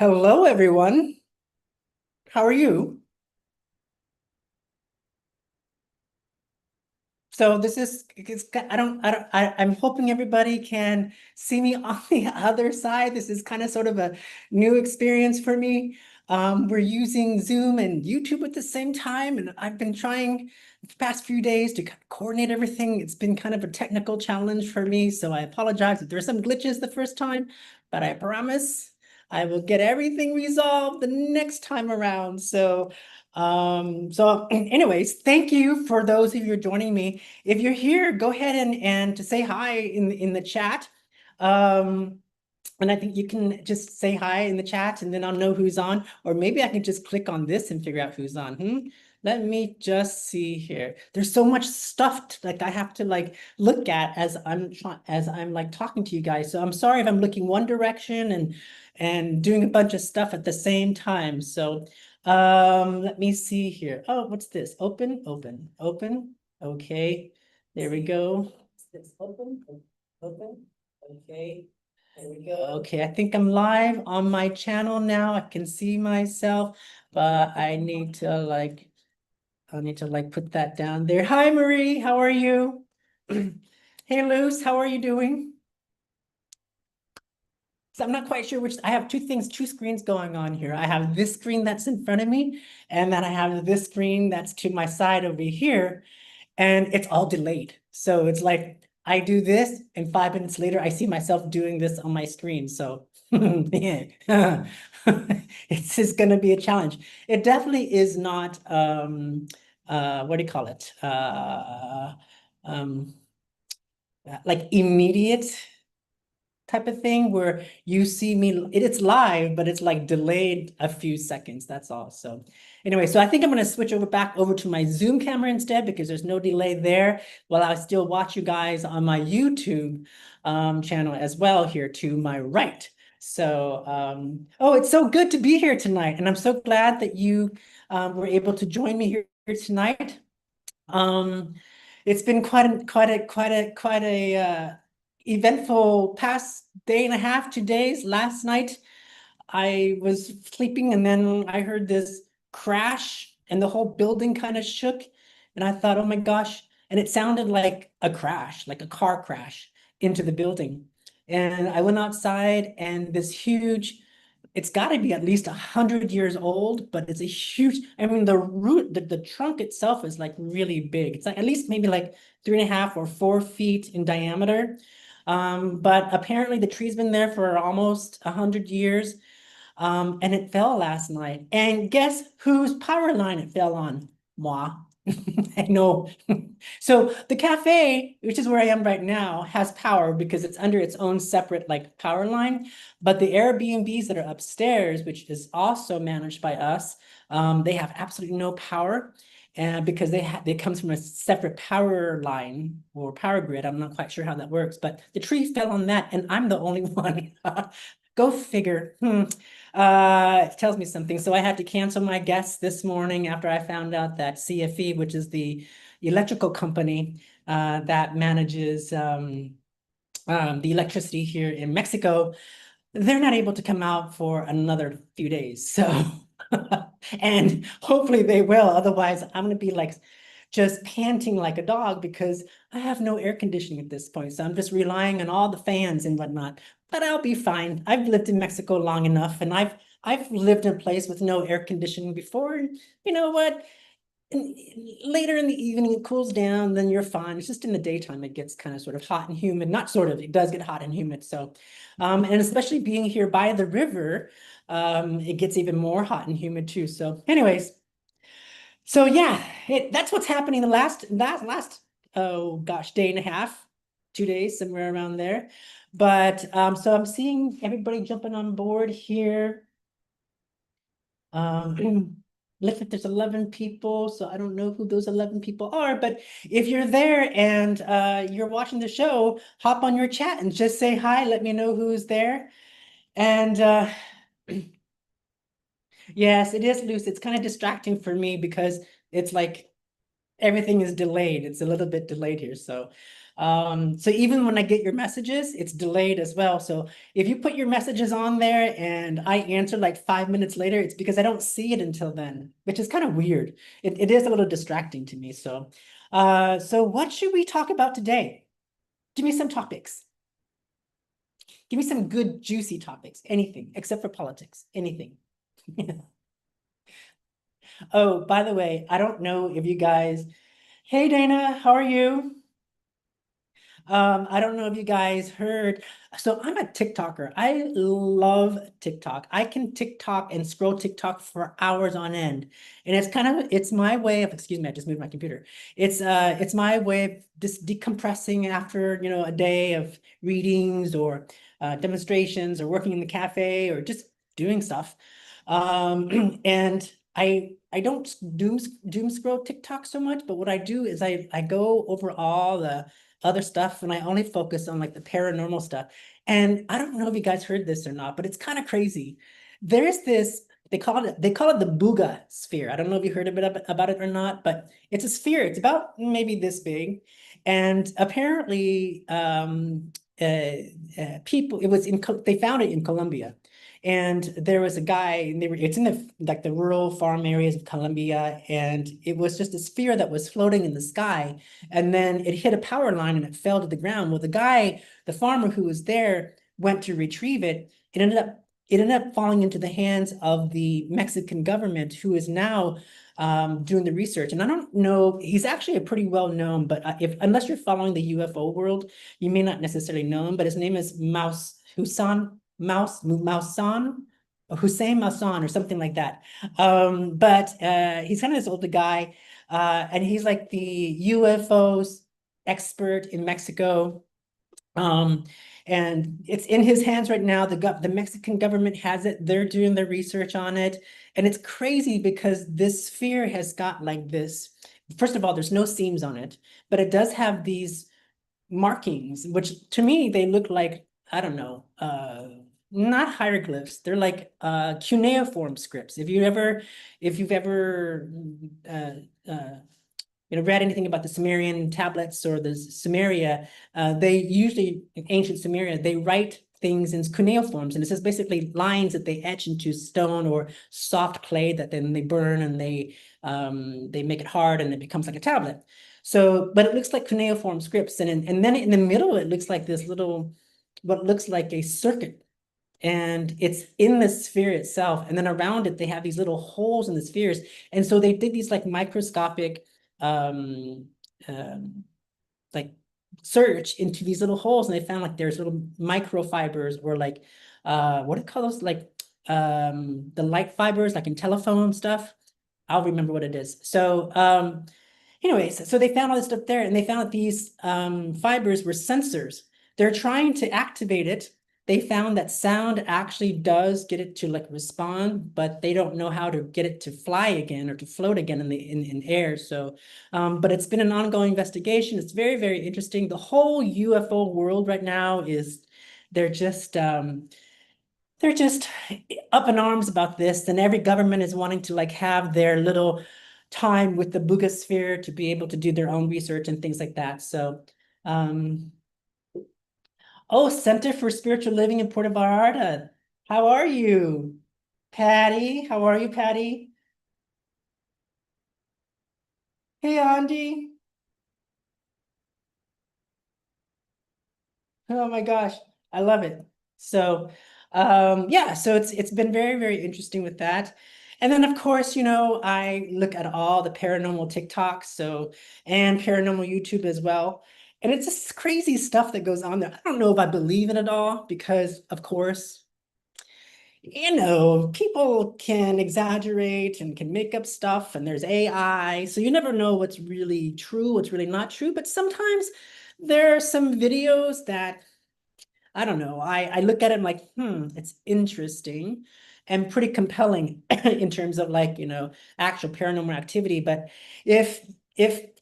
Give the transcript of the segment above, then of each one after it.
Hello, everyone. How are you? So this is, I'm hoping everybody can see me on the other side. This is kind of sort of a new experience for me. We're using Zoom and YouTube at the same time, and I've been trying the past few days to coordinate everything. It's been kind of a technical challenge for me, so I apologize if there's some glitches the first time, but I promise I will get everything resolved the next time around. So anyways, thank you for those of you joining me. If you're here, go ahead and to say hi in the chat. Um, and I think you can just say hi in the chat and then I'll know who's on. Or maybe I can just click on this and figure out who's on. Let me just see here. There's so much stuff like I have to like look at as I'm like talking to you guys. So I'm sorry if I'm looking one direction and doing a bunch of stuff at the same time. So let me see here. Oh, what's this? Open, open, open. Okay, there we go. It's open, open. Okay, there we go. Okay, I think I'm live on my channel now. I can see myself, but I need to like put that down there. Hi, Marie, how are you? Hey, Luz, how are you doing? So I'm not quite sure which, I have two screens going on here. I have this screen that's in front of me, and then I have this screen that's to my side over here, and it's all delayed. So it's like I do this, and 5 minutes later, I see myself doing this on my screen. So yeah, it's just going to be a challenge. It definitely is not, what do you call it? Um, like immediate type of thing where you see me, it's live, but it's like delayed a few seconds. That's all. So anyway, so I think I'm going to switch back over to my Zoom camera instead because there's no delay there while I still watch you guys on my YouTube channel as well here to my right. So, oh, it's so good to be here tonight. And I'm so glad that you were able to join me here tonight. Um, it's been quite a eventful past day and a half, 2 days. Last night, I was sleeping and then I heard this crash and the whole building kind of shook. And I thought, oh my gosh. And it sounded like a crash, like a car crash into the building. And I went outside and this huge, it's got to be at least 100 years old, but it's a huge, I mean, the trunk itself is like really big. It's like at least maybe like 3.5 or 4 feet in diameter. But apparently the tree's been there for almost 100 years. And it fell last night. And guess whose power line it fell on? Moi. I know. So the cafe, which is where I am right now, has power because it's under its own separate like power line. But the Airbnbs that are upstairs, which is also managed by us, they have absolutely no power. And because they comes from a separate power line or power grid. I'm not quite sure how that works, but the tree fell on that, and I'm the only one. Go figure. It tells me something. So I had to cancel my guests this morning after I found out that CFE, which is the electrical company that manages the electricity here in Mexico, they're not able to come out for another few days. So, and hopefully they will. Otherwise, I'm going to be like just panting like a dog because I have no air conditioning at this point. So I'm just relying on all the fans and whatnot. But I'll be fine. I've lived in Mexico long enough, and I've lived in a place with no air conditioning before. And you know what? Later in the evening, it cools down, then you're fine. It's just in the daytime, it gets kind of sort of hot and humid. Not sort of, it does get hot and humid. So, and especially being here by the river, it gets even more hot and humid too. So anyways, so yeah, that's what's happening the last, oh gosh, day and a half, 2 days, somewhere around there. But so I'm seeing everybody jumping on board here. Looks like there's 11 people, so I don't know who those 11 people are, but if you're there and you're watching the show, hop on your chat and just say hi, let me know who's there. And yes, it is loose. It's kind of distracting for me because it's like everything is delayed. It's a little bit delayed here. So So even when I get your messages, it's delayed as well. So if you put your messages on there and I answer like 5 minutes later, it's because I don't see it until then, which is kind of weird. It is a little distracting to me. So what should we talk about today? Give me some topics. Give me some good, juicy topics. Anything except for politics. Anything. Oh, by the way, I don't know if you guys. Hey, Dana, how are you? I don't know if you guys heard. So I'm a TikToker. I love TikTok. I can TikTok and scroll TikTok for hours on end. And it's my way of, excuse me, I just moved my computer. It's my way of just decompressing after, a day of readings or demonstrations or working in the cafe or just doing stuff. And I don't doom scroll TikTok so much, but what I do is I go over all the other stuff and I only focus on like the paranormal stuff. And I don't know if you guys heard this or not, but it's kind of crazy. There's this, they call it the Booga sphere. I don't know if you heard a bit about it or not, but it's a sphere. It's about maybe this big. And apparently people, they found it in Colombia. And there was a guy, and it's in the rural farm areas of Colombia, and it was just a sphere that was floating in the sky, and then it hit a power line and it fell to the ground. Well, the farmer who was there, went to retrieve it. It ended up falling into the hands of the Mexican government, who is now doing the research. And I don't know, he's actually a pretty well known, but unless you're following the UFO world, you may not necessarily know him. But his name is Mausan, Hussein Mausan or something like that. But he's kind of this older guy, and he's like the UFOs expert in Mexico. Um, and it's in his hands right now. The Mexican government has it. They're doing the research on it. And it's crazy because this sphere has got like this. First of all, there's no seams on it, but it does have these markings, which to me, they look like, I don't know, not hieroglyphs. They're like cuneiform scripts. If you've ever uh, uh, read anything about the Sumerian tablets or the Sumeria, they usually, in ancient Sumeria, they write things in cuneiforms, and it says basically lines that they etch into stone or soft clay that then they burn and they make it hard and it becomes like a tablet. So, but it looks like cuneiform scripts, and then in the middle it looks like this little, what looks like a circuit, and it's in the sphere itself, and then around it they have these little holes in the spheres, and so they did these like microscopic um, um, like search into these little holes, and they found like there's little microfibers, or like what do you call those, like the light fibers, like in telephone stuff. I'll remember what it is. So anyways, so they found all this stuff there, and they found that these fibers were sensors. They're trying to activate it. They found that sound actually does get it to like respond, but they don't know how to get it to fly again or to float again in air. So, but it's been an ongoing investigation. It's very, very interesting. The whole UFO world right now is, they're just they're just up in arms about this, and every government is wanting to like have their little time with the Bugosphere to be able to do their own research and things like that. So, um, oh, Center for Spiritual Living in Puerto Vallarta. How are you? Patty, how are you, Patty? Hey, Andy. Oh my gosh, I love it. So, yeah, so it's been very, very interesting with that. And then of course, I look at all the paranormal TikToks, and paranormal YouTube as well. And it's just crazy stuff that goes on there. I don't know if I believe in it all because, of course, people can exaggerate and can make up stuff, and there's AI, so you never know what's really true, what's really not true. But sometimes there are some videos that, I don't know. I look at it like, it's interesting and pretty compelling in terms of like, actual paranormal activity. But if if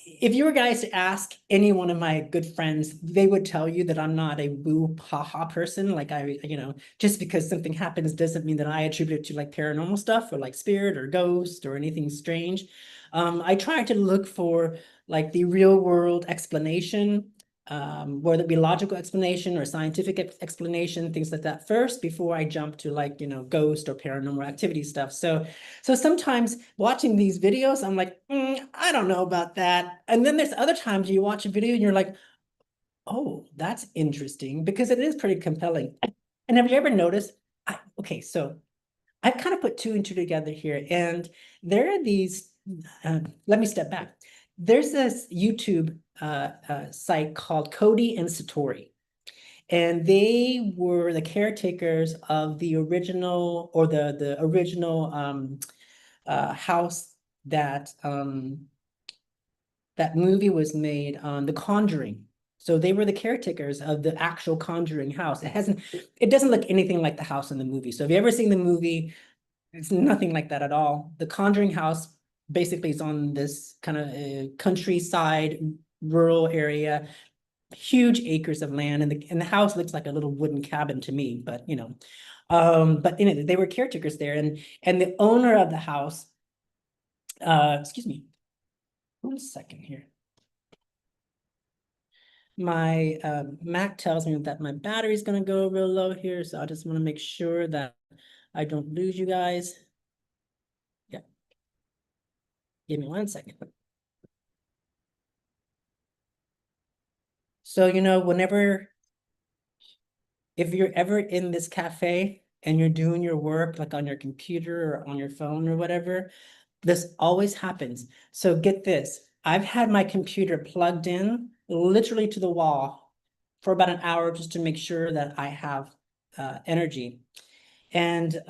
if you were guys to ask any one of my good friends, they would tell you that I'm not a woo ha ha person. Like just because something happens doesn't mean that I attribute it to like paranormal stuff or like spirit or ghost or anything strange. I try to look for like the real world explanation whether it be logical explanation or scientific explanation, things like that first before I jump to like, ghost or paranormal activity stuff. So sometimes watching these videos, I'm like, I don't know about that. And then there's other times you watch a video and you're like, oh, that's interesting because it is pretty compelling. And have you ever noticed? Okay, so I kind of put two and two together here, and there are these. Let me step back. There's this YouTube site called Cody and Satori, and they were the caretakers of the original or the original house that that movie was made on, The Conjuring. So they were the caretakers of the actual Conjuring house. It doesn't look anything like the house in the movie. So have you ever seen the movie? It's nothing like that at all. The Conjuring house basically is on this kind of countryside, rural area, huge acres of land, and the house looks like a little wooden cabin to me. But but they were caretakers there, and the owner of the house, excuse me, 1 second here. My Mac tells me that my battery's gonna go real low here, so I just want to make sure that I don't lose you guys. Yeah. Give me 1 second. So, whenever, if you're ever in this cafe and you're doing your work like on your computer or on your phone or whatever, this always happens. So get this, I've had my computer plugged in literally to the wall for about an hour just to make sure that I have energy. And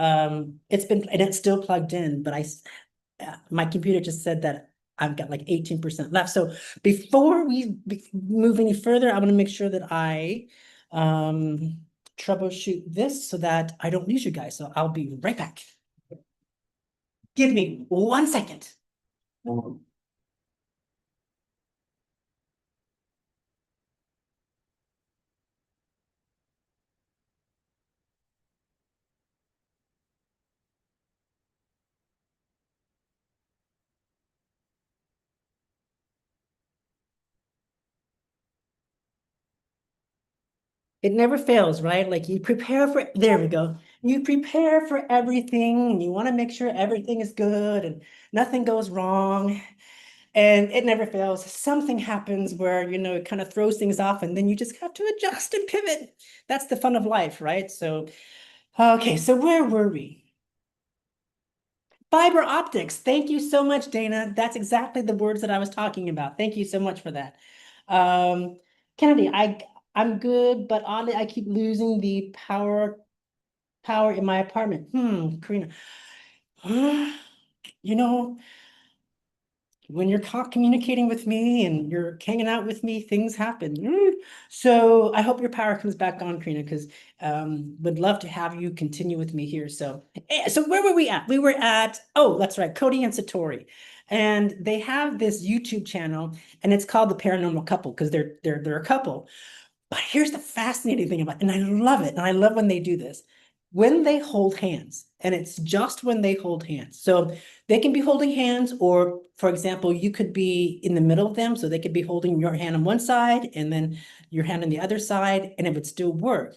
it's still plugged in, but my computer just said that I've got like 18% left. So before we move any further, I want to make sure that I troubleshoot this so that I don't lose you guys. So I'll be right back. Give me 1 second. It never fails, right? Like you prepare for, there we go. You prepare for everything and you want to make sure everything is good and nothing goes wrong. And it never fails. Something happens where, it kind of throws things off and then you just have to adjust and pivot. That's the fun of life, right? So, okay, so where were we? Fiber optics. Thank you so much, Dana. That's exactly the words that I was talking about. Thank you so much for that. Kennedy, I'm good, but oddly, I keep losing the power in my apartment. Karina. You know, when you're communicating with me and you're hanging out with me, things happen. So I hope your power comes back on, Karina, because would love to have you continue with me here. So where were we at? We were at, oh, that's right, Cody and Satori. And they have this YouTube channel, and it's called The Paranormal Couple because they're a couple. But here's the fascinating thing about it, and I love it, and I love when they do this. When they hold hands, and it's just when they hold hands. So they can be holding hands, or for example, you could be in the middle of them, so they could be holding your hand on one side and then your hand on the other side, and it would still work.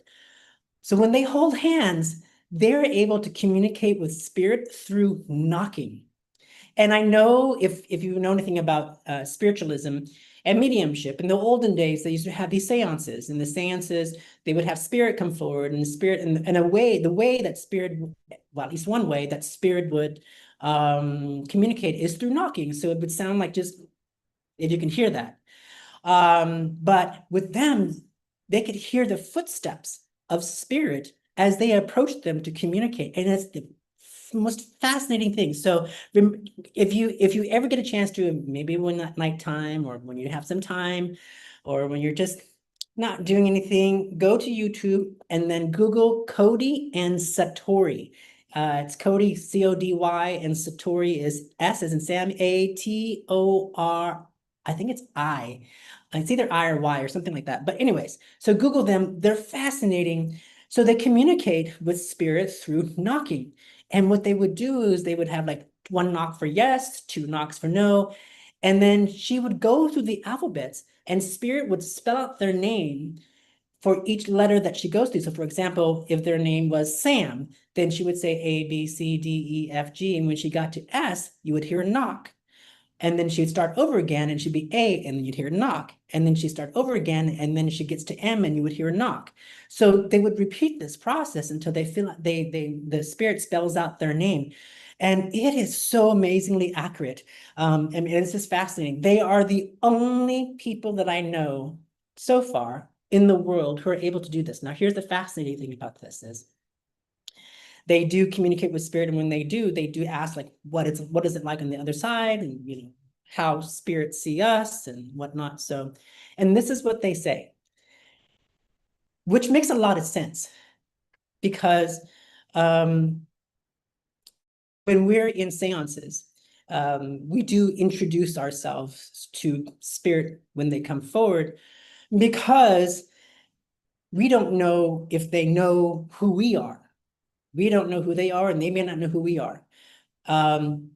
So when they hold hands, they're able to communicate with spirit through knocking. And I know if you know anything about spiritualism and mediumship, in the olden days, they used to have these seances. And the seances, they would have spirit come forward, and the spirit, and a way, the way that spirit, well, at least one way that spirit would communicate is through knocking. So it would sound like just, if you can hear that. But with them, they could hear the footsteps of spirit as they approached them to communicate. And it's the most fascinating thing. So if you ever get a chance to, maybe when at nighttime or when you have some time or when you're just not doing anything, go to YouTube and then Google Cody and Satori. It's Cody, C-O-D-Y, and Satori is S as in Sam, A-T-O-R, I think it's I. It's either I or Y or something like that. But anyways, so Google them. They're fascinating. So they communicate with spirit through knocking. And what they would do is they would have like one knock for yes, two knocks for no. And then she would go through the alphabets and spirit would spell out their name for each letter that she goes through. So for example, if their name was Sam, then she would say A, B, C, D, E, F, G. And when she got to S, you would hear knock. And then she'd start over again and she'd be A and then you'd hear knock. And then she'd start over again and then she gets to M and you would hear knock. So they would repeat this process until they feel like the spirit spells out their name. And it is so amazingly accurate. I mean, it's just fascinating. They are the only people that I know so far in the world who are able to do this. Now, here's the fascinating thing about this is they do communicate with spirit, and when they do ask like, what is it like on the other side, and you know, how spirits see us and whatnot. So, and this is what they say, which makes a lot of sense because when we're in seances, we do introduce ourselves to spirit when they come forward because we don't know if they know who we are. We don't know who they are, and they may not know who we are. And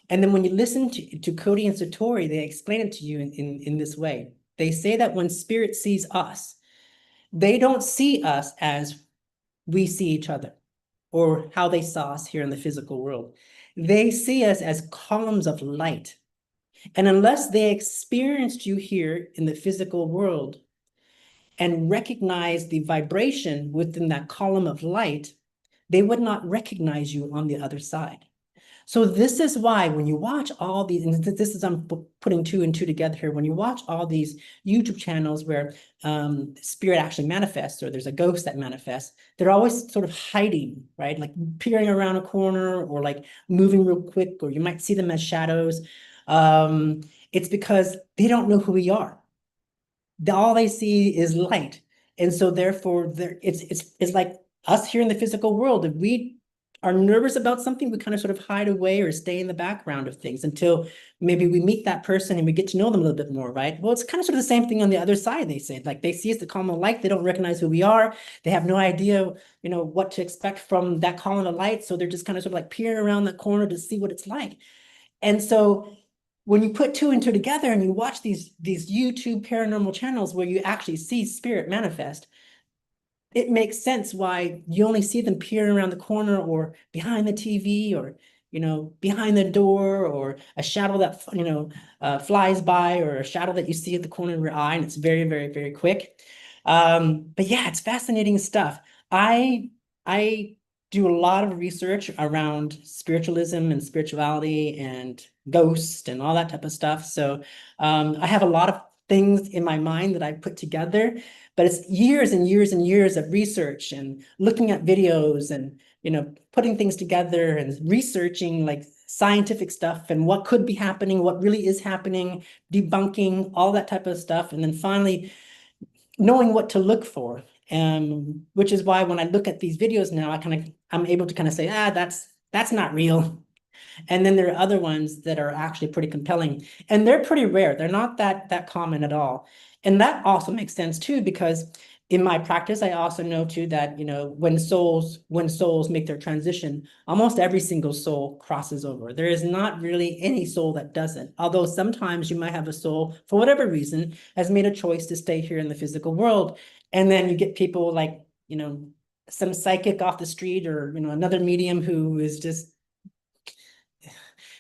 then when you listen to Cody and Satori, they explain it to you in this way. They say that when spirit sees us, they don't see us as we see each other or how they saw us here in the physical world. They see us as columns of light. And unless they experienced you here in the physical world and recognize the vibration within that column of light, they would not recognize you on the other side. So this is why when you watch all these, and this is, I'm putting two and two together here, when you watch all these YouTube channels where spirit actually manifests, or there's a ghost that manifests, they're always sort of hiding, right? Like peering around a corner or like moving real quick, or you might see them as shadows. It's because they don't know who we are. All they see is light. And so therefore it's like us here in the physical world. If we are nervous about something, we kind of sort of hide away or stay in the background of things until maybe we meet that person and we get to know them a little bit more, right? Well, it's kind of sort of the same thing on the other side, they say. Like they see us, the column of light, they don't recognize who we are. They have no idea, you know, what to expect from that column of light. So they're just kind of sort of like peering around the corner to see what it's like. And so when you put two and two together and you watch these YouTube paranormal channels where you actually see spirit manifest, it makes sense why you only see them peering around the corner or behind the TV or, you know, behind the door, or a shadow that, you know, flies by, or a shadow that you see at the corner of your eye, and it's very, very, very quick. But yeah, it's fascinating stuff. I do a lot of research around spiritualism and spirituality and ghosts and all that type of stuff. So I have a lot of things in my mind that I put together, but it's years and years and years of research and looking at videos and, you know, putting things together and researching like scientific stuff and what could be happening, what really is happening, debunking all that type of stuff, and then finally knowing what to look for. Which is why when I look at these videos now, I'm able to kind of say, that's not real. And then there are other ones that are actually pretty compelling, and they're pretty rare. They're not that common at all. And that also makes sense too, because in my practice, I also know too that, you know, when souls make their transition, almost every single soul crosses over. There is not really any soul that doesn't. Although sometimes you might have a soul, for whatever reason, has made a choice to stay here in the physical world. And then you get people like, you know, some psychic off the street, or, you know, another medium who is just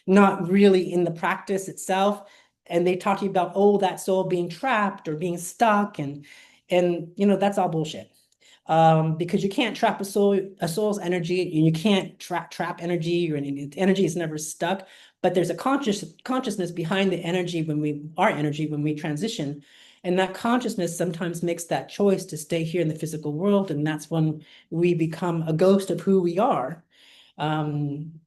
not really in the practice itself. And they talk to you about, oh, that soul being trapped or being stuck. And you know, that's all bullshit. Because you can't trap a soul's energy, and you can't trap energy, or energy is never stuck. But there's a consciousness behind the energy our energy when we transition. And that consciousness sometimes makes that choice to stay here in the physical world. And that's when we become a ghost of who we are. When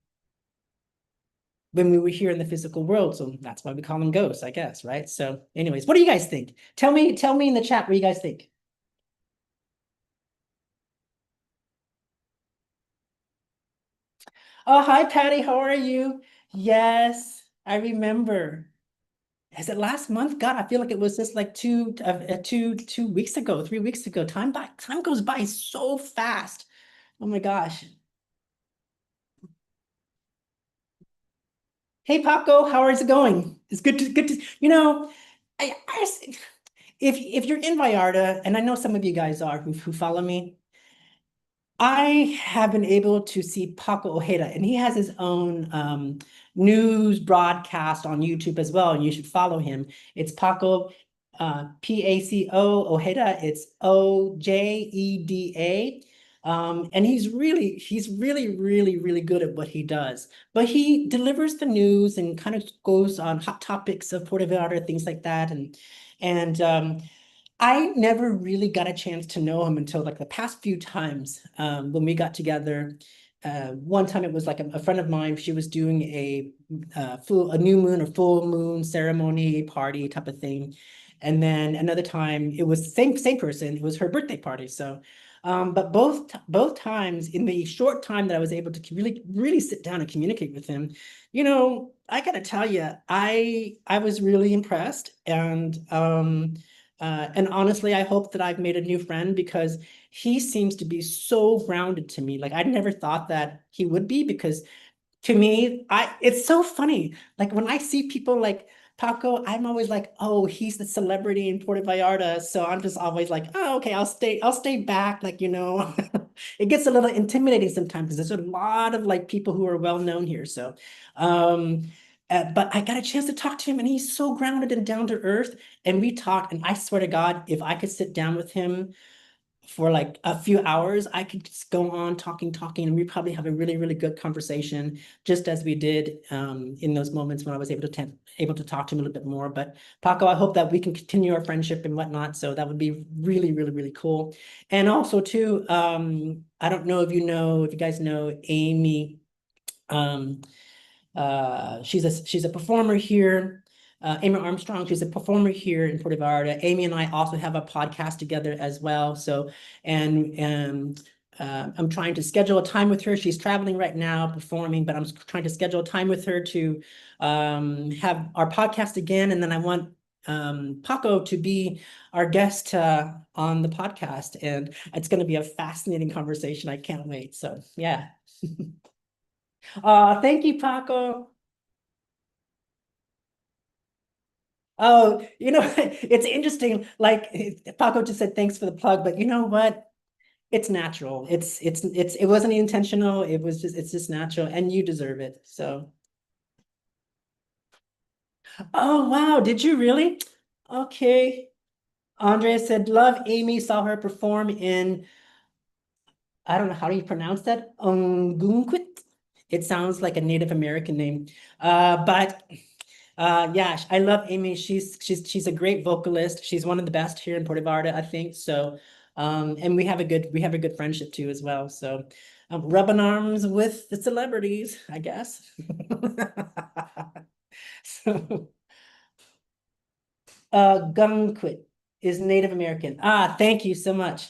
we were here in the physical world. So that's why we call them ghosts, I guess, right? So anyways, what do you guys think? Tell me in the chat what you guys think. Oh, hi, Patty. How are you? Yes, I remember. Is it last month? God, I feel like it was just like 2 weeks ago, 3 weeks ago. Time goes by so fast. Oh my gosh. Hey, Paco, how is it going? It's good to, you know, I if you're in Vallarta, and I know some of you guys are who follow me, I have been able to see Paco Ojeda, and he has his own news broadcast on YouTube as well, and you should follow him. It's Paco, Paco Ojeda. It's Ojeda. And he's really good at what he does. But he delivers the news and kind of goes on hot topics of Puerto Vallarta, things like that, and I never really got a chance to know him until like the past few times when we got together. One time it was like a friend of mine. She was doing a new moon or full moon ceremony party type of thing, and then another time it was same person. It was her birthday party. So, but both times in the short time that I was able to really sit down and communicate with him, I gotta tell you, I was really impressed and honestly, I hope that I've made a new friend because he seems to be so grounded to me. Like I never thought that he would be because to me, it's so funny. Like when I see people like Paco, I'm always like, oh, he's the celebrity in Puerto Vallarta. So I'm just always like, oh, okay, I'll stay back. Like, it gets a little intimidating sometimes because there's a lot of like people who are well known here. So, but I got a chance to talk to him and he's so grounded and down to earth. And we talked, and I swear to God, if I could sit down with him for like a few hours, I could just go on talking, and we probably have a really good conversation, just as we did in those moments when I was able to talk to him a little bit more. But Paco, I hope that we can continue our friendship and whatnot. So that would be really cool. And also too, I don't know if you guys know Amy. Um, she's a performer here. Amy Armstrong, she's a performer here in Puerto Vallarta. Amy and I also have a podcast together as well. So, and I'm trying to schedule a time with her. She's traveling right now performing, but I'm trying to schedule a time with her to have our podcast again. And then I want Paco to be our guest on the podcast. And it's going to be a fascinating conversation. I can't wait. So, yeah. Thank you, Paco. Oh, it's interesting. Like Paco just said, thanks for the plug, but you know what? It's natural. It wasn't intentional. It's just natural, and you deserve it. So, oh wow, did you really? Okay. Andrea said, love Amy, saw her perform in, I don't know, how do you pronounce that? Ungunquit. It sounds like a Native American name. But yeah, I love Amy. She's a great vocalist. She's one of the best here in Puerto Vallarta, I think. So, and we have a good friendship too as well. So, rubbing arms with the celebrities, I guess. So, Gunquit is Native American. Thank you so much.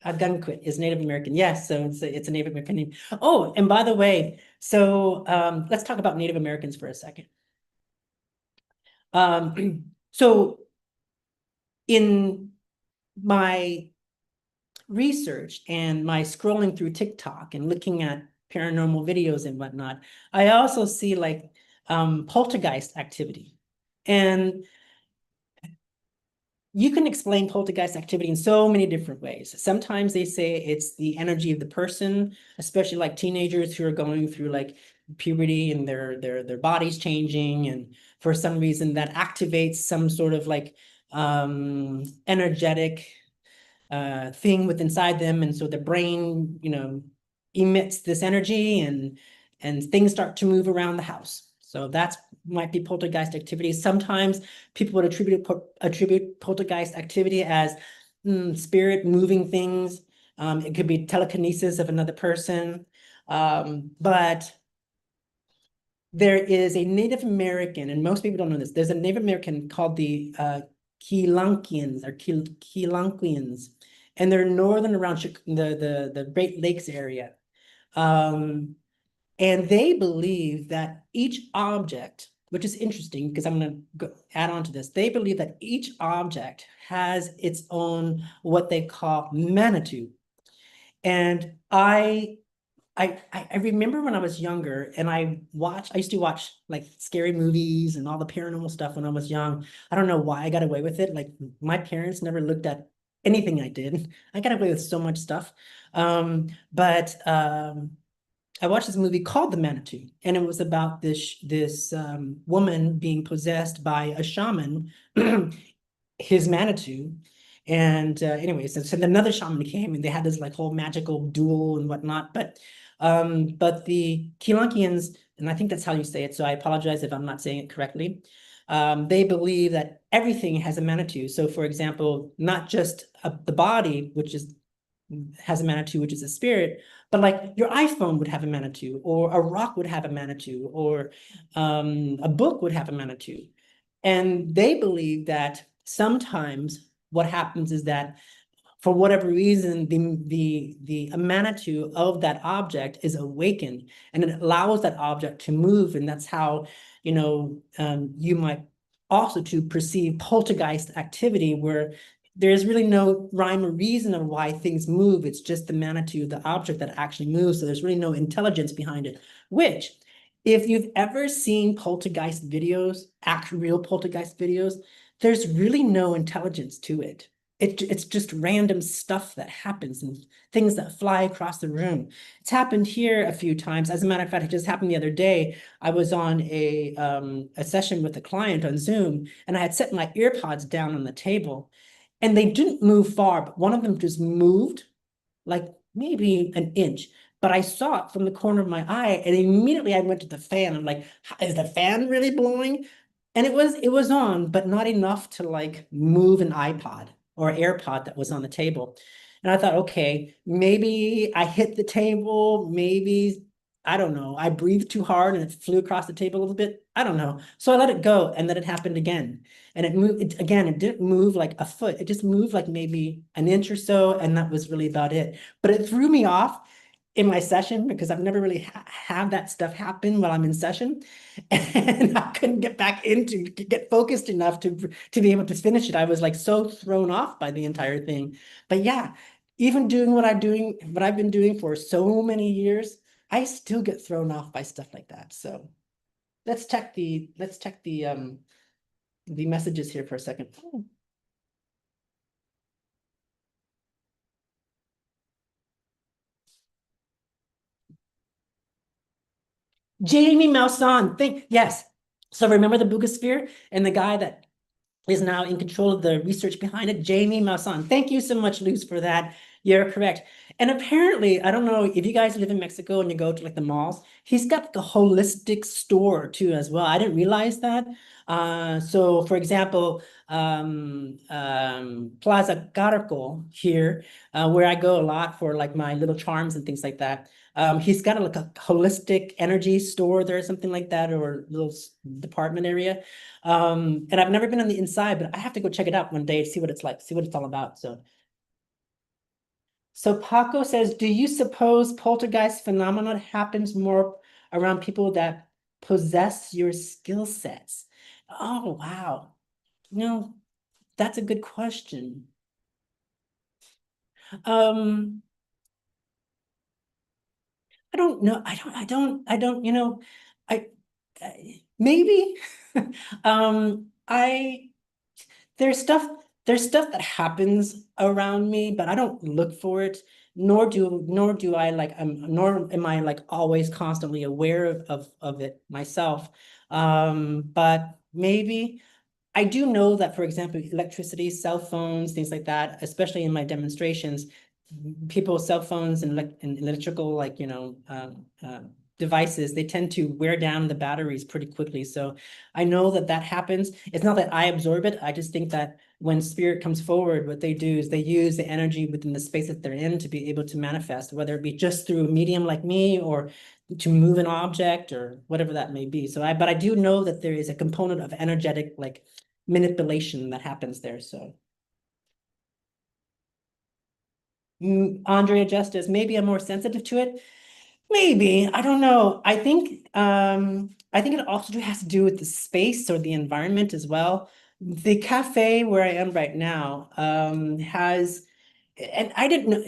Gunquit is Native American. Yes, so it's a Native American name. Oh, and by the way, so let's talk about Native Americans for a second. So in my research and my scrolling through TikTok and looking at paranormal videos and whatnot, I also see like poltergeist activity. And you can explain poltergeist activity in so many different ways. Sometimes they say it's the energy of the person, especially like teenagers who are going through like puberty and their bodies changing, and for some reason that activates some sort of like energetic thing within inside them, and so the brain emits this energy, and things start to move around the house. So that's might be poltergeist activity. Sometimes people would attribute poltergeist activity as spirit moving things. It could be telekinesis of another person, but there is a Native American, and most people don't know this. There's a Native American called the Keelankians or Keelankians, and they're northern around the Great Lakes area. And they believe that each object, which is interesting because I'm going to add on to this, they believe that each object has its own what they call manitou. And I I remember when I was younger and I used to watch like scary movies and all the paranormal stuff when I was young. I don't know why I got away with it. Like my parents never looked at anything I did. I got away with so much stuff. But I watched this movie called The Manitou, and it was about this woman being possessed by a shaman, his Manitou. And anyways, so another shaman came, and they had this like whole magical duel and whatnot. But the Keelankians, and I think that's how you say it, so I apologize if I'm not saying it correctly. They believe that everything has a Manitou. So, for example, not just the body, which has a Manitou, which is a spirit, but like your iPhone would have a Manitou, or a rock would have a Manitou, or a book would have a Manitou. And they believe that sometimes what happens is that for whatever reason, the Manitou of that object is awakened, and it allows that object to move. And that's how, you might also to perceive poltergeist activity, where there's really no rhyme or reason of why things move. It's just the Manitou, the object, that actually moves. So there's really no intelligence behind it, which, if you've ever seen poltergeist videos, actual real poltergeist videos, there's really no intelligence to it. It's just random stuff that happens and things that fly across the room. It's happened here a few times. As a matter of fact, it just happened the other day. I was on a session with a client on Zoom, and I had set my earpods down on the table, and they didn't move far, but one of them just moved like maybe an inch. But I saw it from the corner of my eye, and immediately I went to the fan. I'm like, is the fan really blowing? And it was on, but not enough to like move an iPod or AirPod that was on the table. And I thought, okay, maybe I hit the table, maybe, I don't know, I breathed too hard and it flew across the table a little bit. I don't know. So I let it go, and then it happened again. And it moved again, it didn't move like a foot. It just moved like maybe an inch or so, and that was really about it. But it threw me off in my session because I've never really have that stuff happen while I'm in session. And I couldn't get back into get focused enough to be able to finish it. I was like so thrown off by the entire thing. But yeah, even doing what I've been doing for so many years, I still get thrown off by stuff like that. So let's check the messages here for a second. Oh. Jamie Malson, yes. So remember the Bugosphere and the guy that is now in control of the research behind it, Jamie Malson. Thank you so much, Luz, for that. You're correct. And apparently, I don't know if you guys live in Mexico and you go to like the malls, he's got like a holistic store too as well. I didn't realize that. So for example, Plaza Carco here, where I go a lot for like my little charms and things like that. He's got like a holistic energy store there or something like that, or a little department area. And I've never been on the inside, but I have to go check it out one day to see what it's like, see what it's all about. So Paco says, do you suppose poltergeist phenomenon happens more around people that possess your skill sets? Oh, wow. No, that's a good question. Um, I don't know. Maybe. I there's stuff there's stuff that happens around me, but I don't look for it, nor do I like nor am I like always constantly aware of it myself. But maybe I do know that, for example, electricity, cell phones, things like that, especially in my demonstrations, people's cell phones and electrical, like, devices, they tend to wear down the batteries pretty quickly. So I know that that happens. It's not that I absorb it. I just think that when spirit comes forward, what they do is they use the energy within the space that they're in to be able to manifest, whether it be just through a medium like me or to move an object or whatever that may be. But I do know that there is a component of energetic, like, manipulation that happens there. So Andrea Justice, maybe I'm more sensitive to it. Maybe, I don't know. I think it also has to do with the space or the environment as well. The cafe where I am right now has, and I didn't know,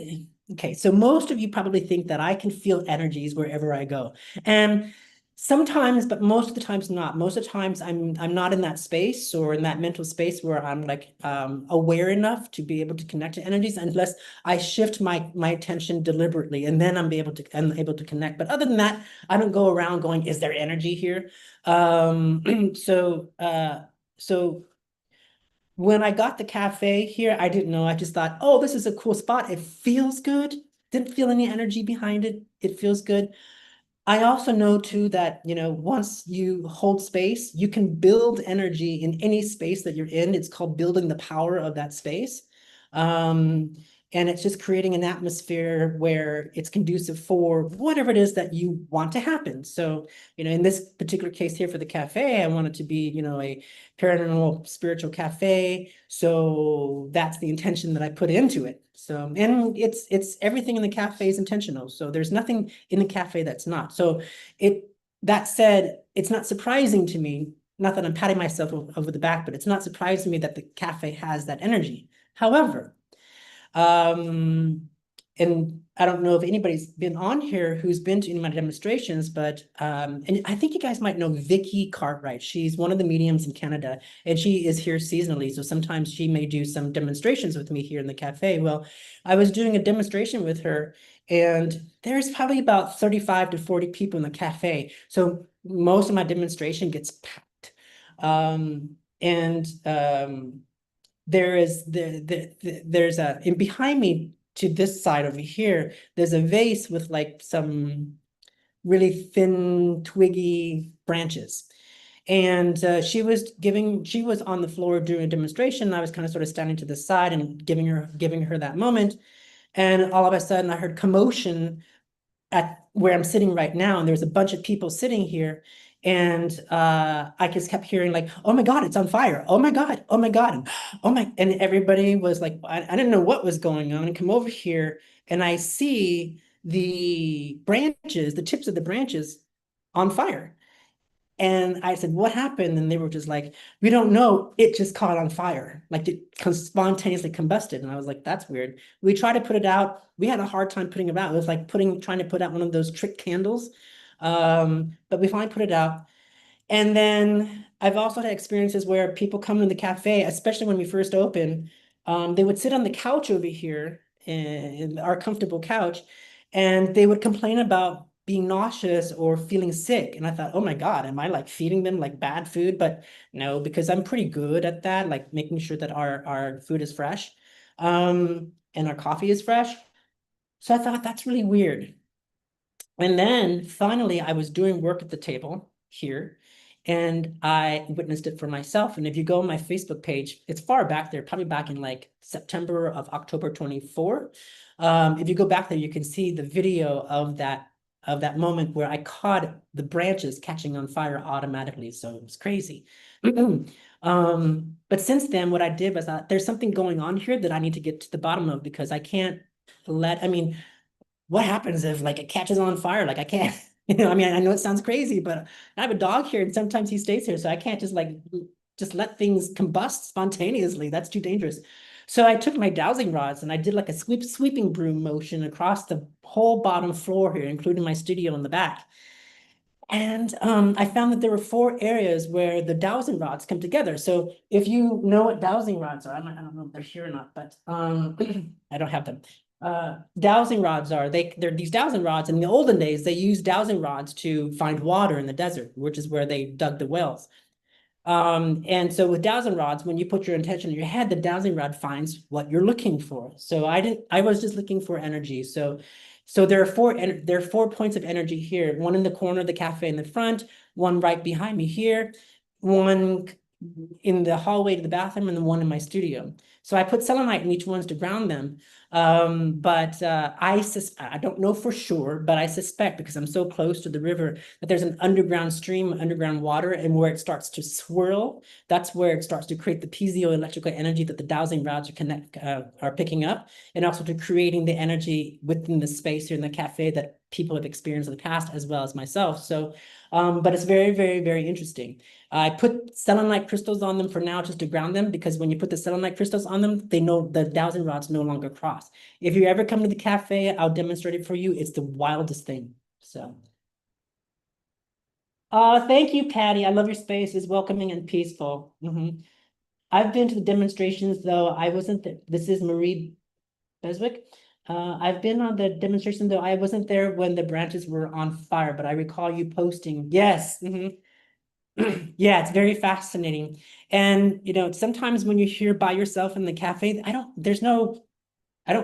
Okay, so most of you probably think that I can feel energies wherever I go. And sometimes, but most of the times not. Most of the times I'm not in that space or in that mental space where I'm like aware enough to be able to connect to energies unless I shift my attention deliberately, and then I'm able to connect. But other than that, I don't go around going, is there energy here? So when I got the cafe here, I didn't know. I just thought, oh, this is a cool spot. It feels good. Didn't feel any energy behind it. It feels good. I also know too that, once you hold space, you can build energy in any space that you're in. It's called building the power of that space. Um, and it's just creating an atmosphere where it's conducive for whatever it is that you want to happen. So, in this particular case here for the cafe, I want it to be, a paranormal spiritual cafe. So that's the intention that I put into it. So, and it's everything in the cafe is intentional. So there's nothing in the cafe that's not. So that said, it's not surprising to me, not that I'm patting myself over the back, but it's not surprising to me that the cafe has that energy. However, and I don't know if anybody's been on here who's been to any of my demonstrations, but and I think you guys might know Vicky Cartwright. She's one of the mediums in Canada, and she is here seasonally. So sometimes she may do some demonstrations with me here in the cafe. Well, I was doing a demonstration with her, and there's probably about 35 to 40 people in the cafe. So most of my demonstration gets packed. There's and behind me to this side over here, there's a vase with like some really thin, twiggy branches. And she was on the floor doing a demonstration. I was kind of sort of standing to the side and giving her that moment. And all of a sudden I heard commotion at where I'm sitting right now, and there's a bunch of people sitting here, and I just kept hearing like, "Oh my God, it's on fire! Oh my God! Oh my God! And, oh my!" And everybody was like, I didn't know what was going on. And come over here, and I see the branches, the tips of the branches, on fire. And I said, what happened? And they were just like, we don't know. It just caught on fire. Like it spontaneously combusted. And I was like, that's weird. We tried to put it out. We had a hard time putting it out. It was like trying to put out one of those trick candles. But we finally put it out. And then I've also had experiences where people come to the cafe, especially when we first opened, they would sit on the couch over here, in our comfortable couch, and they would complain about being nauseous or feeling sick. And I thought, oh my God, am I like feeding them like bad food? But no, because I'm pretty good at that, like making sure that our food is fresh, and our coffee is fresh. So I thought that's really weird. And then finally, I was doing work at the table here, and I witnessed it for myself. And if you go on my Facebook page, it's far back there, probably back in like September of October 24. If you go back there, you can see the video of that moment where I caught the branches catching on fire automatically. So it was crazy. But since then, what I did was there's something going on here that I need to get to the bottom of, because I can't I mean, what happens if like it catches on fire? Like I can't, I mean, I know it sounds crazy, but I have a dog here and sometimes he stays here. So I can't just let things combust spontaneously. That's too dangerous. So I took my dowsing rods and I did like a sweeping broom motion across the whole bottom floor here, including my studio in the back. And I found that there were 4 areas where the dowsing rods come together. So if you know what dowsing rods are, I don't know if they're here or not, but I don't have them. Dowsing rods they're these dowsing rods. In the olden days, they used dowsing rods to find water in the desert, which is where they dug the wells. And so with dowsing rods, when you put your intention in your head, the dowsing rod finds what you're looking for. So I was just looking for energy. So there are 4 points of energy here. One in the corner of the cafe in the front, one right behind me here, one in the hallway to the bathroom, and the one in my studio. So I put selenite in each ones to ground them. But I don't know for sure, but I suspect, because I'm so close to the river, that there's an underground stream, underground water, and where it starts to swirl, that's where it starts to create the piezoelectrical energy that the dowsing rods are picking up, and also to creating the energy within the space here in the cafe that people have experienced in the past as well as myself. So, but it's very, very, very interesting. I put selenite crystals on them for now just to ground them, because when you put the selenite crystals on them, they know the dowsing rods no longer cross. If you ever come to the cafe, I'll demonstrate it for you. It's the wildest thing. So. Thank you, Patty. I love your space. It's welcoming and peaceful. I've been to the demonstrations, though I wasn't there. This is Marie Beswick. I've been on the demonstration, though I wasn't there when the branches were on fire, but I recall you posting. Yes. Yeah, it's very fascinating. And, sometimes when you're here by yourself in the cafe, I don't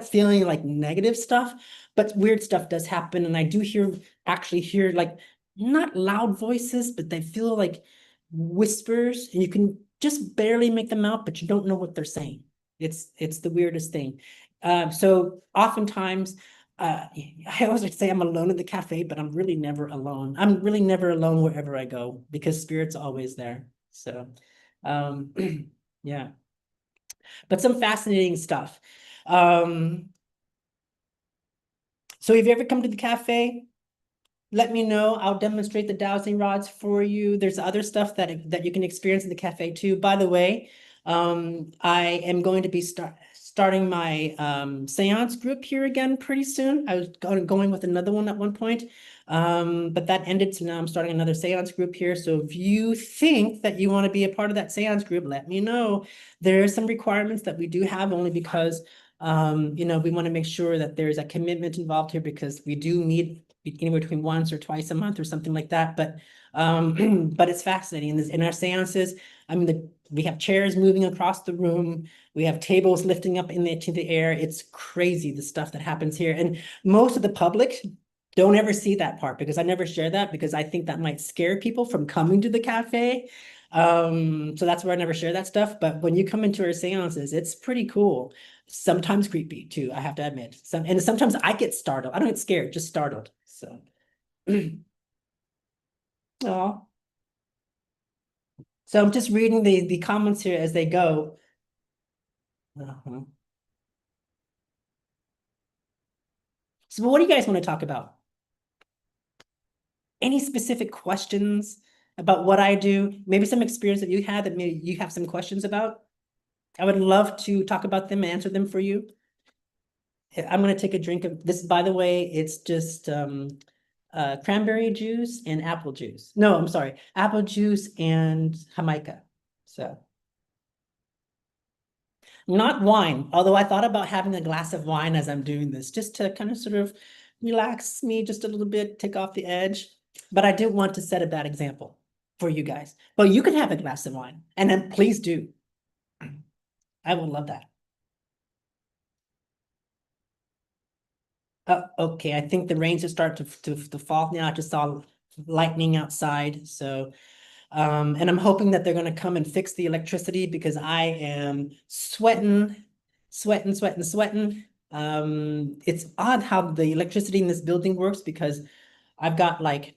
feel any like negative stuff, but weird stuff does happen. And I do actually hear like not loud voices, but they feel like whispers, and you can just barely make them out, but you don't know what they're saying. It's the weirdest thing. So oftentimes, I always like to say I'm alone at the cafe, but I'm really never alone. I'm really never alone wherever I go, because spirit's always there. So, yeah, but some fascinating stuff. So if you ever come to the cafe, let me know. I'll demonstrate the dowsing rods for you. There's other stuff that you can experience in the cafe too. By the way, I am going to be starting my seance group here again pretty soon. I was going with another one at one point, but that ended, so now I'm starting another seance group here. So if you think that you want to be a part of that seance group, let me know. There are some requirements that we do have, only because we want to make sure that there's a commitment involved here, because we do meet anywhere between once or twice a month or something like that. But but it's fascinating. In our seances, I mean, we have chairs moving across the room. We have tables lifting up into the air. It's crazy, the stuff that happens here. And most of the public don't ever see that part, because I never share that, because I think that might scare people from coming to the cafe. So that's where I never share that stuff. But when you come into our seances, it's pretty cool. Sometimes creepy too, I have to admit. And sometimes I get startled. I don't get scared, just startled. So, oh. So I'm just reading the comments here as they go. So what do you guys want to talk about? Any specific questions about what I do? Maybe some experience that you had that maybe you have some questions about? I would love to talk about them and answer them for you. I'm going to take a drink of this. By the way, it's just cranberry juice and apple juice. No, I'm sorry, apple juice and Jamaica. So not wine, although I thought about having a glass of wine as I'm doing this, just to kind of sort of relax me just a little bit, take off the edge. But I didn't want to set a bad example for you guys. But you can have a glass of wine, and then please do. I would love that. Okay, I think the rains have started to fall now. I just saw lightning outside, so and I'm hoping that they're going to come and fix the electricity, because I am sweating. It's odd how the electricity in this building works, because I've got like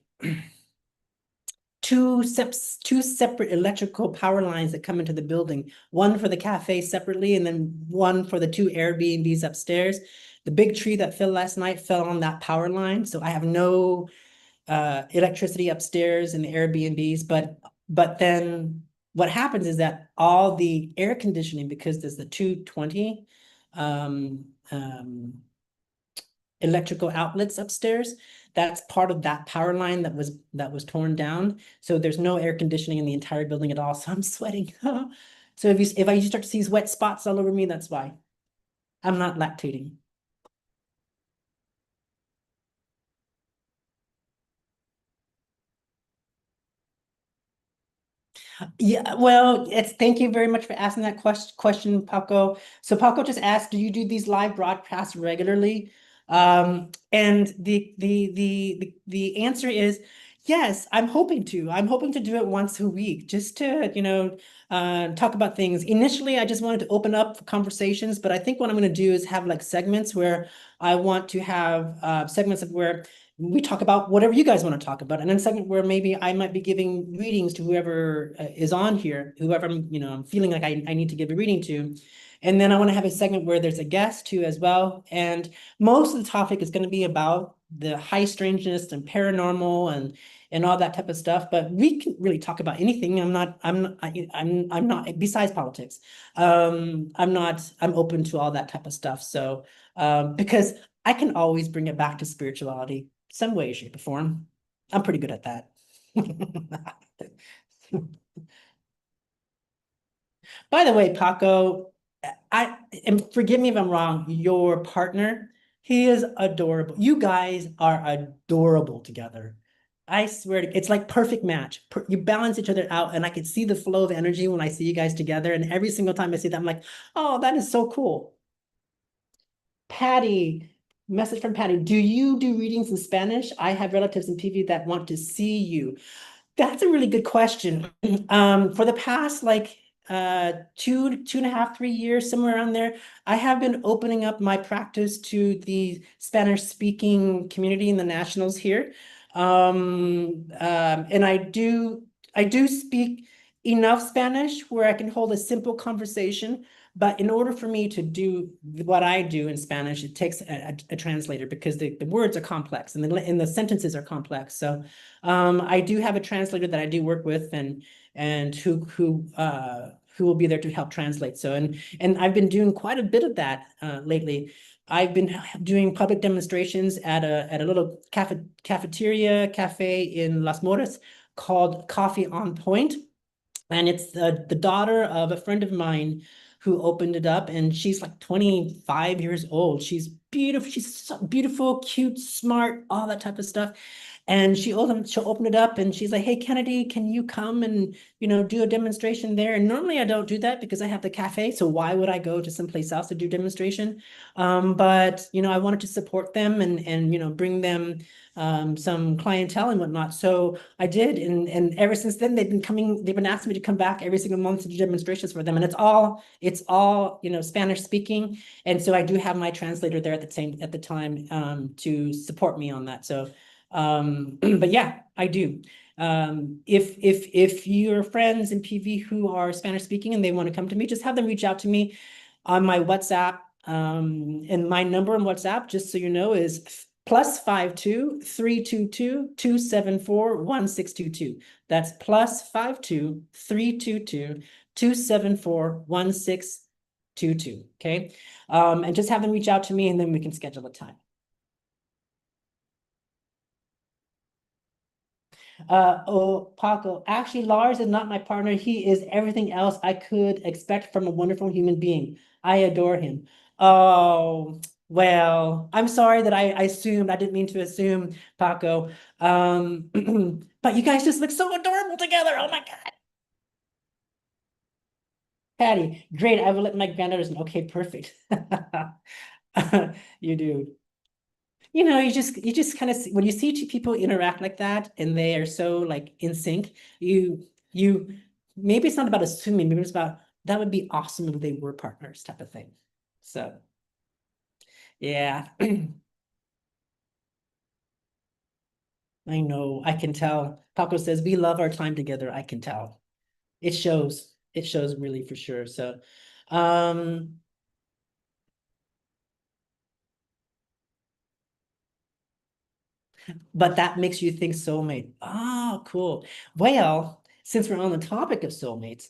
two separate electrical power lines that come into the building, one for the cafe separately, and then one for the two Airbnbs upstairs. The big tree that fell last night fell on that power line, so I have no electricity upstairs in the Airbnbs. But then what happens is that all the air conditioning, because there's the 220 electrical outlets upstairs, that's part of that power line that was torn down. So there's no air conditioning in the entire building at all. So I'm sweating. So if I start to see wet spots all over me, that's why. I'm not lactating. Yeah, well, thank you very much for asking that question, Paco. So Paco just asked, do you do these live broadcasts regularly? And the answer is yes, I'm hoping to. I'm hoping to do it once a week, just to, talk about things. Initially, I just wanted to open up for conversations, but I think what I'm going to do is have like segments where I want to have segments of where we talk about whatever you guys want to talk about. And then segment where maybe I might be giving readings to whoever is on here, whoever I'm feeling like I need to give a reading to. And then I want to have a segment where there's a guest too as well. And most of the topic is going to be about the high strangeness and paranormal and all that type of stuff. But we can really talk about anything. I'm not besides politics. I'm open to all that type of stuff. So because I can always bring it back to spirituality, some way, shape, or form. I'm pretty good at that. By the way, Paco, and forgive me if I'm wrong, your partner, he is adorable. You guys are adorable together. I swear it's like perfect match. You balance each other out, and I can see the flow of energy when I see you guys together. And every single time I see that, I'm like, oh, that is so cool. Patty, message from Patty. Do you do readings in Spanish? I have relatives in PV that want to see you. That's a really good question. For the past like 2.5, 3 years, somewhere around there, I have been opening up my practice to the Spanish speaking community in the nationals here. And I do speak enough Spanish where I can hold a simple conversation. But in order for me to do what I do in Spanish, it takes a translator because the words are complex and the sentences are complex. So I do have a translator that I do work with and who will be there to help translate. So and I've been doing quite a bit of that lately. I've been doing public demonstrations at a little cafe in Las Moras called Coffee on Point. And it's the daughter of a friend of mine who opened it up, and she's like 25 years old. She's beautiful. She's so beautiful, cute, smart, all that type of stuff. And she'll open it up and she's like, hey, Kennedy, can you come and, do a demonstration there? And normally I don't do that because I have the cafe. So why would I go to someplace else to do demonstration? But, I wanted to support them and bring them some clientele and whatnot. So I did. And ever since then, they've been asking me to come back every single month to do demonstrations for them. And it's all, Spanish speaking. And so I do have my translator there at the time to support me on that. So but yeah, I do. If you're friends in PV who are Spanish speaking and they want to come to me, just have them reach out to me on my WhatsApp. And my number on WhatsApp, just so you know, is +52 322 274 1622. That's +52 322 274 1622. Okay. And just have them reach out to me and then we can schedule a time. Oh, Paco, actually, Lars is not my partner. He is everything else I could expect from a wonderful human being. I adore him. Oh, well, I'm sorry that I assumed. I didn't mean to assume, Paco. But you guys just look so adorable together. Oh my God. Patty, great. I will let my granddaughters know. Okay, perfect. You do. You just kind of see when you see two people interact like that and they are so like in sync, you maybe it's not about assuming, maybe it's about that would be awesome if they were partners type of thing. So yeah, I know, I can tell. Paco says we love our time together. I can tell. It shows. It shows really for sure. So um but that makes you think soulmate. Oh, cool. Well, since we're on the topic of soulmates,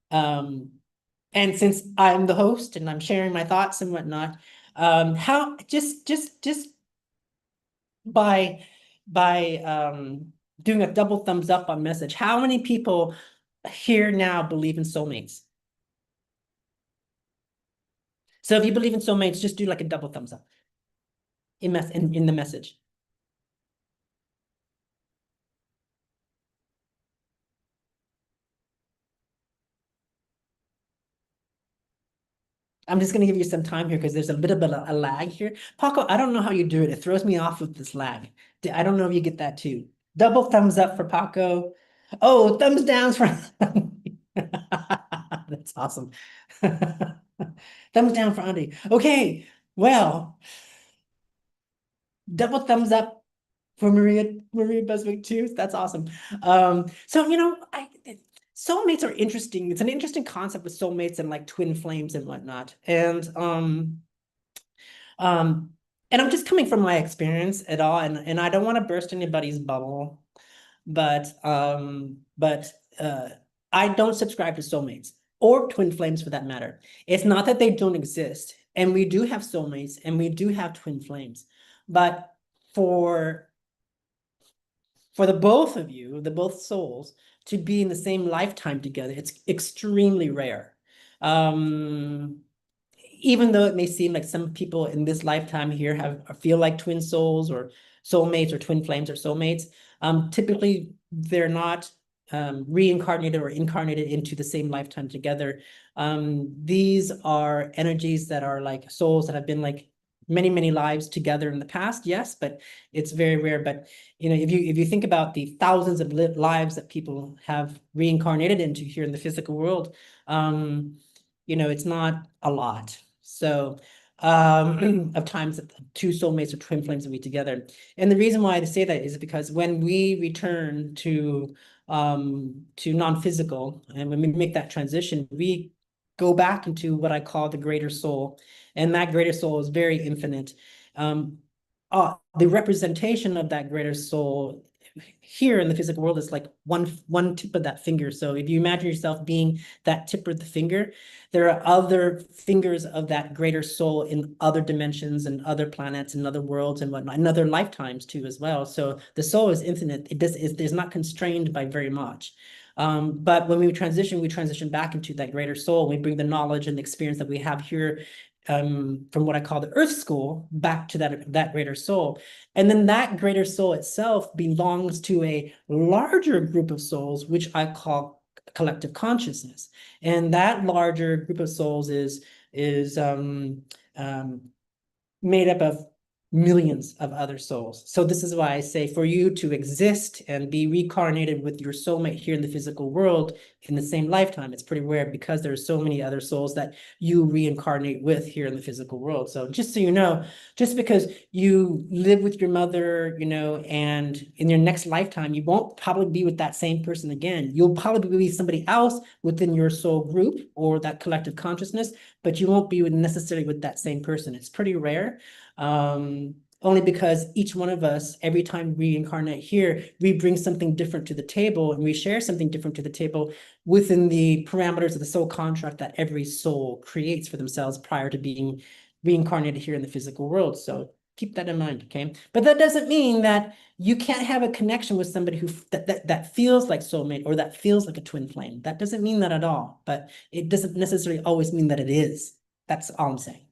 um and since I'm the host and I'm sharing my thoughts and whatnot, how just by doing a double thumbs up on message, how many people here now believe in soulmates? So if you believe in soulmates, just do like a double thumbs up in the message. I'm just gonna give you some time here because there's a bit of a lag here. Paco, I don't know how you do it. It throws me off with this lag. I don't know if you get that too. Double thumbs up for Paco. Oh, thumbs down for that's awesome. Thumbs down for Andy. Okay, well, double thumbs up for Maria Beswick too. That's awesome. So soulmates are interesting. It's an interesting concept with soulmates and like twin flames and whatnot. Um, and I'm just coming from my experience at all, and I don't want to burst anybody's bubble, but I don't subscribe to soulmates or twin flames for that matter. It's not that they don't exist, and we do have soulmates and we do have twin flames, but for for the both of you, the both souls, to be in the same lifetime together, it's extremely rare. Um, Even though it may seem like some people in this lifetime here have feel like twin souls or soulmates or twin flames or soulmates, typically they're not reincarnated or incarnated into the same lifetime together. These are energies that are like souls that have been like many, many lives together in the past, yes, but it's very rare. But you know, if you think about the thousands of lives that people have reincarnated into here in the physical world, you know, it's not a lot. So of times that two soulmates or twin flames will be together. And the reason why I say that is because when we return to non-physical, and when we make that transition, we go back into what I call the greater soul. And that greater soul is very infinite. Um, the representation of that greater soul here in the physical world is like one tip of that finger. So if you imagine yourself being that tip of the finger, there are other fingers of that greater soul in other dimensions and other planets and other worlds and whatnot, and other lifetimes too as well. So the soul is infinite. It is not constrained by very much. But when we transition back into that greater soul. We bring the knowledge and the experience that we have here from what I call the earth school back to that greater soul. And then that greater soul itself belongs to a larger group of souls, which I call collective consciousness. And that larger group of souls is um, made up of millions of other souls. So this is why I say for you to exist and be reincarnated with your soulmate here in the physical world in the same lifetime, it's pretty rare because there are so many other souls that you reincarnate with here in the physical world. So just so you know, just because you live with your mother, you know, and in your next lifetime, you won't probably be with that same person again. You'll probably be somebody else within your soul group or that collective consciousness, but you won't be necessarily with that same person. It's pretty rare. Only because each one of us, every time we incarnate here, we bring something different to the table and we share something different to the table within the parameters of the soul contract that every soul creates for themselves prior to being reincarnated here in the physical world. So keep that in mind, okay? But that doesn't mean that you can't have a connection with somebody who that feels like soulmate or that feels like a twin flame. That doesn't mean that at all, but it doesn't necessarily always mean that it is. That's all I'm saying.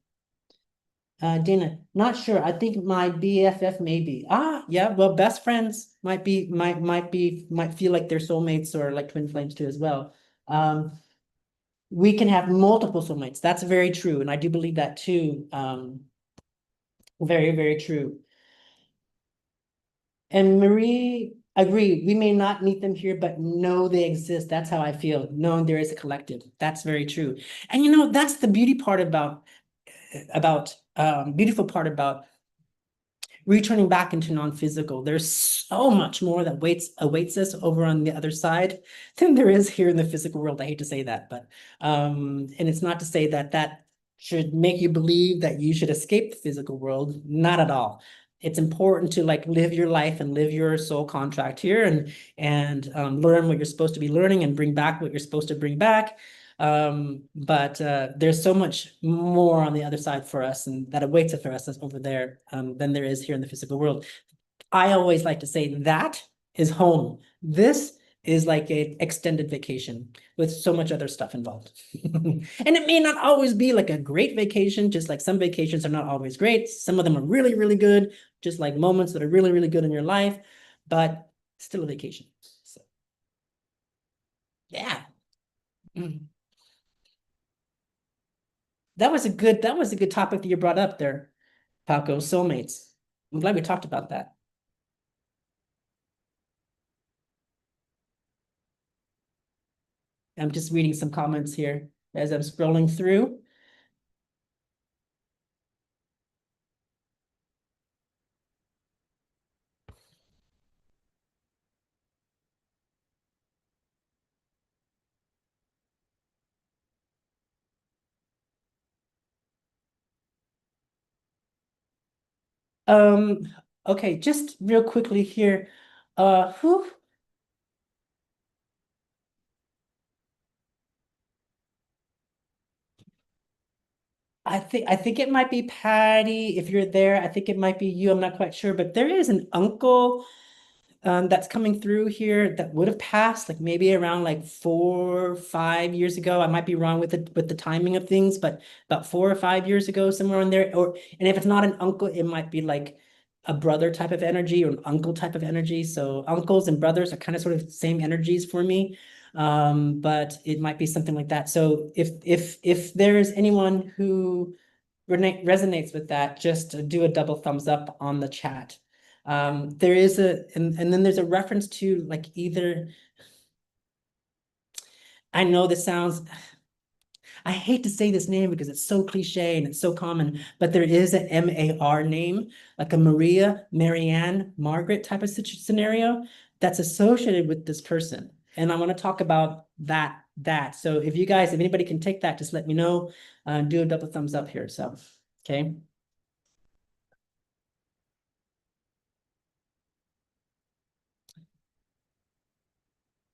Dana, not sure. I think my BFF maybe. Yeah. Well, best friends might feel like they're soulmates or like twin flames too as well. Um, we can have multiple soulmates. That's very true, and I do believe that too. Very, very true. And Marie, agree. We may not meet them here, but know they exist. That's how I feel, knowing there is a collective. That's very true. And you know, that's the beauty part about beautiful part about returning back into non-physical. There's so much more that awaits us over on the other side than there is here in the physical world. I hate to say that, but and it's not to say that that should make you believe that you should escape the physical world. Not at all. It's important to like live your life and live your soul contract here and learn what you're supposed to be learning and bring back what you're supposed to bring back. But there's so much more on the other side for us and that awaits it for us over there than there is here in the physical world. I always like to say that is home. This is like a extended vacation with so much other stuff involved. And it may not always be like a great vacation, just like some vacations are not always great. Some of them are really, really good, just like moments that are really, really good in your life, but still a vacation. So, yeah. Mm. That was a good topic that you brought up there, Paco, soulmates. I'm glad we talked about that. I'm just reading some comments here as I'm scrolling through. Um, okay, just real quickly here. Who I think it might be Patty. If you're there, I think it might be you. I'm not quite sure, but there is an uncle that's coming through here that would have passed like maybe around like 4 or 5 years ago. I might be wrong with the timing of things, but about 4 or 5 years ago, somewhere in there. Or and if it's not an uncle, it might be like a brother type of energy or an uncle type of energy. So uncles and brothers are kind of sort of same energies for me. But it might be something like that. So if there's anyone who resonates with that, just do a double thumbs up on the chat. There is and then there's a reference to like either, I know this sounds, I hate to say this name because it's so cliche and it's so common, but there is an MAR name, like a Maria, Marianne, Margaret type of scenario that's associated with this person. And I want to talk about that. So if you guys, if anybody can take that, just let me know. Do a double thumbs up here. So, okay.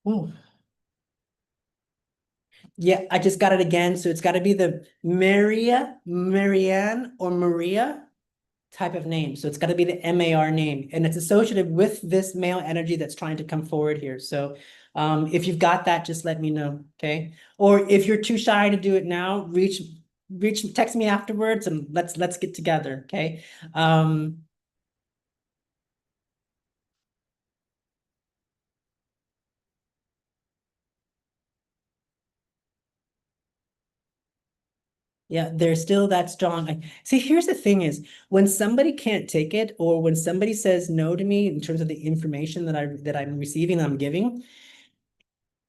Ooh. Yeah, I just got it again. So it's got to be the Maria, Marianne, or Maria type of name. So it's got to be the MAR name, and it's associated with this male energy that's trying to come forward here. So if you've got that, just let me know, okay? Or if you're too shy to do it now, text me afterwards, and let's get together, okay? Yeah, they're still that strong. See, here's the thing is when somebody can't take it, or when somebody says no to me in terms of the information that I'm receiving, I'm giving,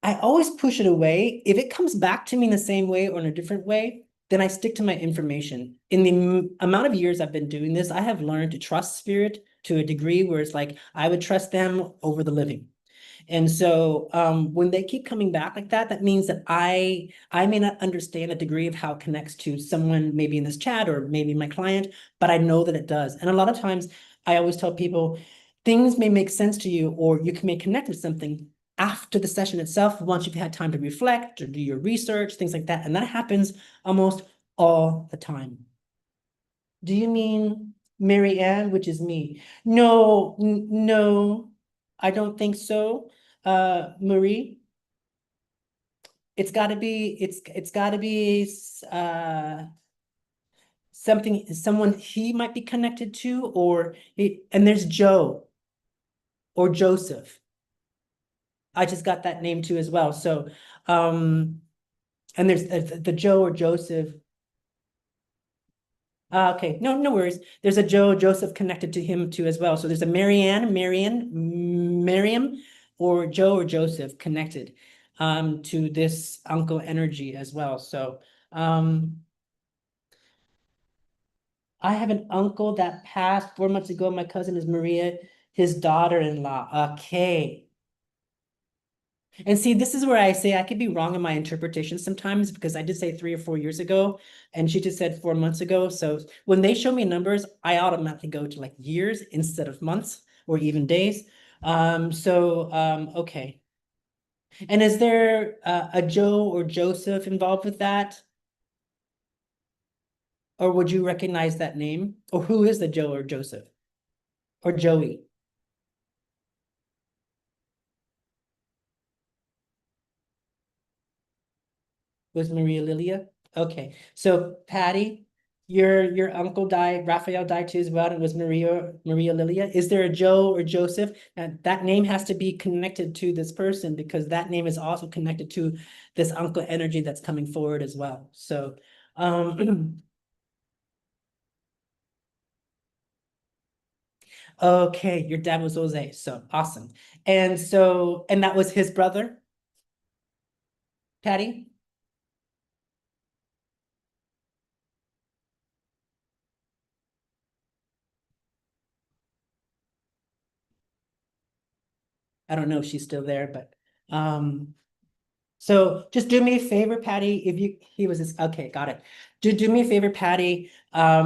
I always push it away. If it comes back to me in the same way or in a different way, then I stick to my information. In the amount of years I've been doing this, I have learned to trust spirit to a degree where it's like I would trust them over the living. And so when they keep coming back like that, that means that I may not understand a degree of how it connects to someone maybe in this chat or maybe my client, but I know that it does. And a lot of times I always tell people things may make sense to you, or you may connect with something after the session itself, once you've had time to reflect or do your research, things like that. And that happens almost all the time. Do you mean Mary Ann, which is me? No, no, I don't think so. Marie, it's gotta be someone he might be connected to, and there's Joe or Joseph. I just got that name too as well. So, and there's the Joe or Joseph. Okay, no, no worries. There's a Joe Joseph connected to him too as well. So there's a Miriam, or Joe or Joseph connected to this uncle energy as well. So I have an uncle that passed 4 months ago. My cousin is Maria, his daughter-in-law. Okay. And see, this is where I say I could be wrong in my interpretation sometimes, because I did say 3 or 4 years ago, and she just said 4 months ago. So when they show me numbers, I automatically go to like years instead of months or even days. Okay. And is there a Joe or Joseph involved with that? Or would you recognize that name? Or who is the Joe or Joseph? Or Joey? Was Maria Lilia? Okay, so Patty, your uncle died, Raphael died too as well, and it was Maria Lilia. Is there a Joe or Joseph? And that name has to be connected to this person, because that name is also connected to this uncle energy that's coming forward as well. So okay, your dad was Jose, so awesome. And that was his brother, Patty? I don't know if she's still there, but so just do me a favor, Patty, if you, he was this, okay, got it. Do me a favor, Patty,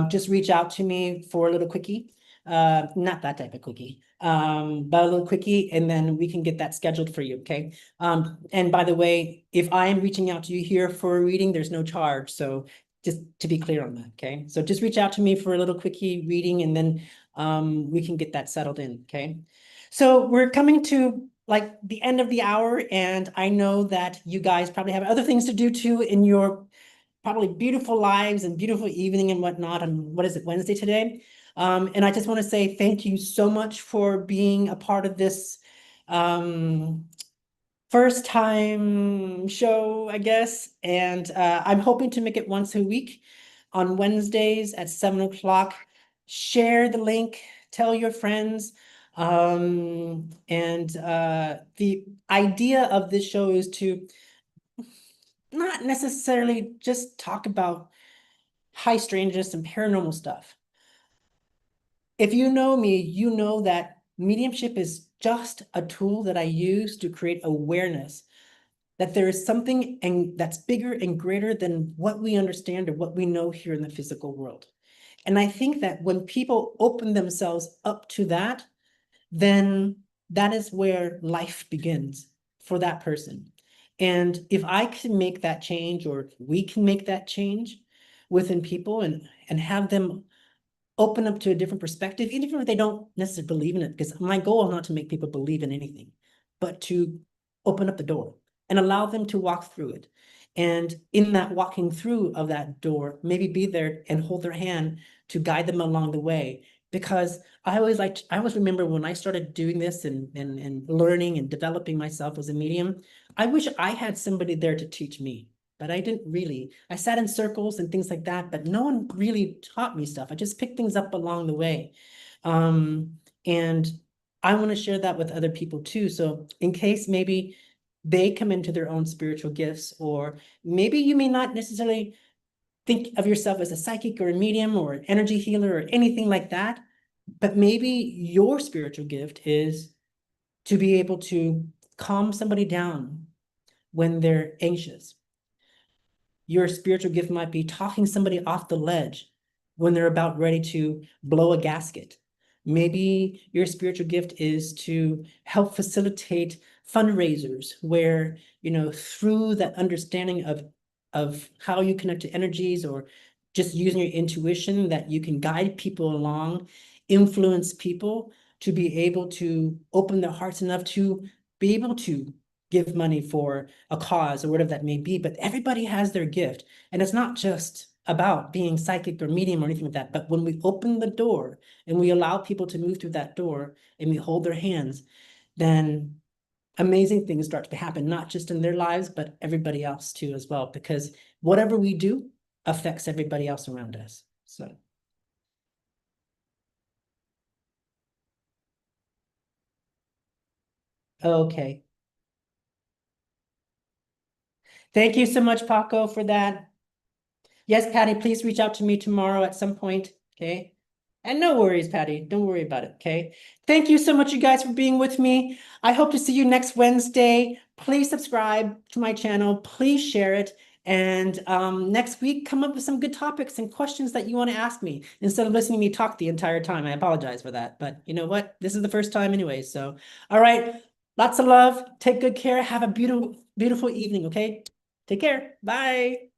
just reach out to me for a little quickie. Not that type of quickie, but a little quickie, and then we can get that scheduled for you, okay? And by the way, if I am reaching out to you here for a reading, there's no charge, so just to be clear on that, okay? So just reach out to me for a little quickie reading, and then we can get that settled in, okay? So we're coming to like the end of the hour, and I know that you guys probably have other things to do too in your probably beautiful lives and beautiful evening and whatnot. And what is it, Wednesday today? And I just want to say thank you so much for being a part of this first time show, I guess. And I'm hoping to make it once a week on Wednesdays at 7 o'clock. Share the link, tell your friends. And the idea of this show is to not necessarily just talk about high strangeness and paranormal stuff. If you know me, you know that mediumship is just a tool that I use to create awareness that there is something and that's bigger and greater than what we understand or what we know here in the physical world. And I think that when people open themselves up to that, then that is where life begins for that person. And if I can make that change, or we can make that change within people and have them open up to a different perspective, even if they don't necessarily believe in it, because my goal is not to make people believe in anything, but to open up the door and allow them to walk through it. And in that walking through of that door, maybe be there and hold their hand to guide them along the way. Because I always remember when I started doing this and learning and developing myself as a medium, I wish I had somebody there to teach me. But I didn't really. I sat in circles and things like that, but no one really taught me stuff. I just picked things up along the way. And I want to share that with other people too. So in case maybe they come into their own spiritual gifts, or maybe you may not necessarily think of yourself as a psychic or a medium or an energy healer or anything like that, but maybe your spiritual gift is to be able to calm somebody down when they're anxious. Your spiritual gift might be talking somebody off the ledge when they're about ready to blow a gasket. Maybe your spiritual gift is to help facilitate fundraisers where, through that understanding of how you connect to energies, or just using your intuition, that you can guide people along, influence people to be able to open their hearts enough to be able to give money for a cause or whatever that may be. But everybody has their gift. And it's not just about being psychic or medium or anything like that. But when we open the door and we allow people to move through that door and we hold their hands, then amazing things start to happen, not just in their lives, but everybody else too as well. Because whatever we do affects everybody else around us. So. Okay. Thank you so much, Paco, for that. Yes, Patty, please reach out to me tomorrow at some point, okay? And no worries, Patty. Don't worry about it, okay? Thank you so much, you guys, for being with me. I hope to see you next Wednesday. Please subscribe to my channel. Please share it. And next week, come up with some good topics and questions that you want to ask me instead of listening to me talk the entire time. I apologize for that. But you know what? This is the first time anyway. So, all right. Lots of love. Take good care. Have a beautiful, beautiful evening, okay? Take care. Bye.